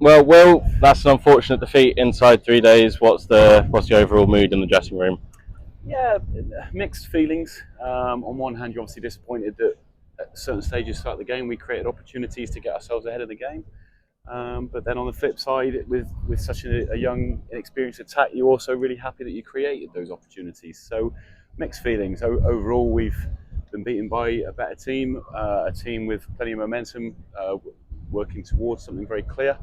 Well, Will, that's an unfortunate defeat inside 3 days. What's the overall mood in the dressing room? Yeah, mixed feelings. On one hand, you're obviously disappointed that at certain stages throughout the game we created opportunities to get ourselves ahead of the game. But then on the flip side, with such a young, inexperienced attack, you're also really happy that you created those opportunities. So mixed feelings. Overall, we've been beaten by a better team, a team with plenty of momentum, working towards something very clear.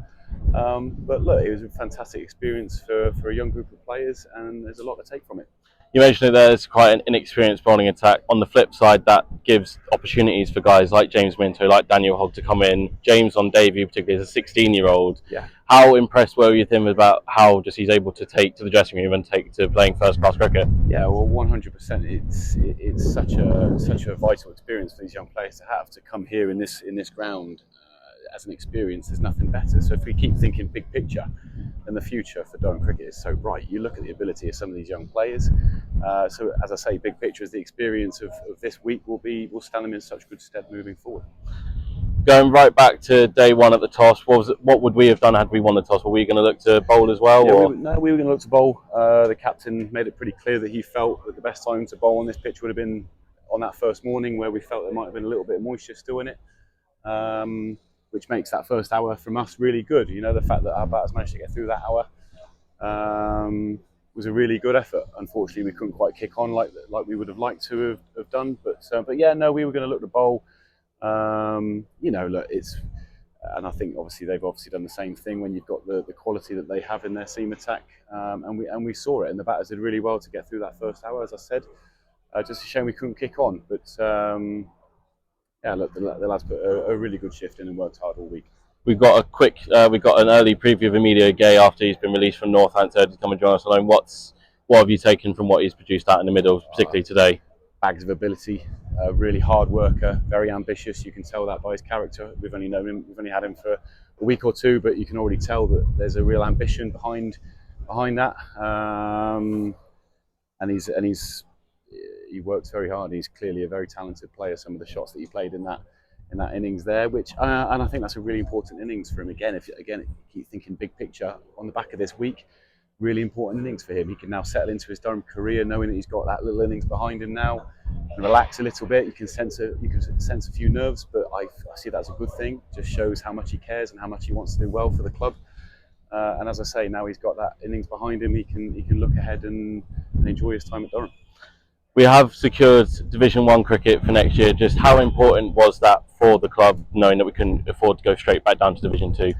But look, it was a fantastic experience for a young group of players, and there's a lot to take from it. You mentioned that there's quite an inexperienced bowling attack. On the flip side, that gives opportunities for guys like James Minto, like Daniel Hogg to come in. James on debut, particularly as a 16-year-old. Yeah. How impressed were you with him about how just he's able to take to the dressing room and take to playing first-class cricket? Yeah, well, 100%. It's such a vital experience for these young players to have to come here in this ground as an experience. There's nothing better. So if we keep thinking big picture, then the future for Durham cricket is so bright. You look at the ability of some of these young players. So as I say, big picture is the experience of this week will stand them in such good stead moving forward. Going right back to day one at the toss, what would we have done had we won the toss? Were we going to look to bowl as well? Yeah, Or? we were going to look to bowl. The captain made it pretty clear that he felt that the best time to bowl on this pitch would have been on that first morning, where we felt there might have been a little bit of moisture still in it, which makes that first hour from us really good. You know, the fact that our batters managed to get through that hour was a really good effort. Unfortunately, we couldn't quite kick on like we would have liked to have done. But yeah, no, we were going to look to bowl. Look, and I think obviously they've done the same thing when you've got the quality that they have in their seam attack, and we saw it. And the batters did really well to get through that first hour, as I said. Just a shame we couldn't kick on, but yeah, look, the lads put a really good shift in and worked hard all week. We've got we got an early preview of Emilio Gay after he's been released from Northampton to come and join us alone. What have you taken from what he's produced out in the middle, particularly today? Bags of ability, really hard worker, very ambitious. You can tell that by his character. We've only had him for a week or two, but you can already tell that there's a real ambition behind that. And he works very hard. He's clearly a very talented player. Some of the shots that he played in that innings there, which and I think that's a really important innings for him. If keep thinking big picture on the back of this week, really important innings for him. He can now settle into his Durham career, knowing that he's got that little innings behind him now, and relax a little bit. You can sense a few nerves, but I see that as a good thing. It just shows how much he cares and how much he wants to do well for the club. And as I say, now he's got that innings behind him, he can look ahead and enjoy his time at Durham. We have secured Division 1 cricket for next year. Just how important was that for the club, knowing that we couldn't afford to go straight back down to Division 2?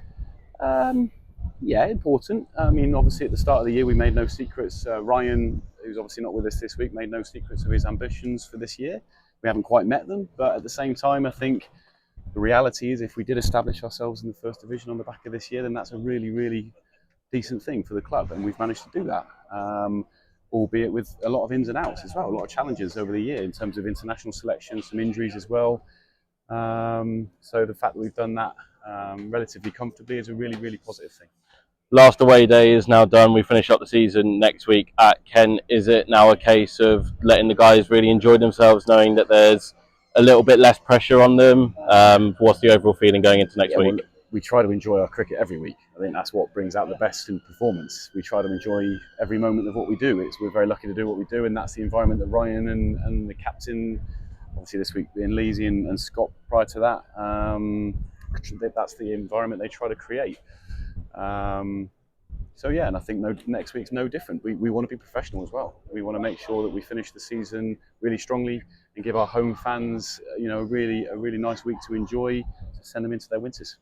Yeah, important. I mean, obviously at the start of the year we made no secrets. Ryan, who's obviously not with us this week, made no secrets of his ambitions for this year. We haven't quite met them, but at the same time, I think the reality is if we did establish ourselves in the first division on the back of this year, then that's a really, really decent thing for the club, and we've managed to do that. Albeit with a lot of ins and outs as well, a lot of challenges over the year in terms of international selection, some injuries as well. So the fact that we've done that relatively comfortably is a really, really positive thing. Last away day is now done. We finish up the season next week at Kent. Is it now a case of letting the guys really enjoy themselves, knowing that there's a little bit less pressure on them? What's the overall feeling going into next week? We try to enjoy our cricket every week. I think that's what brings out the best in performance. We try to enjoy every moment of what we do. We're very lucky to do what we do, and that's the environment that Ryan and the captain, obviously this week being Leesy and Scott prior to that, that's the environment they try to create. So yeah, and I think next week's no different. We want to be professional as well. We want to make sure that we finish the season really strongly and give our home fans, a really nice week to enjoy, to send them into their winters.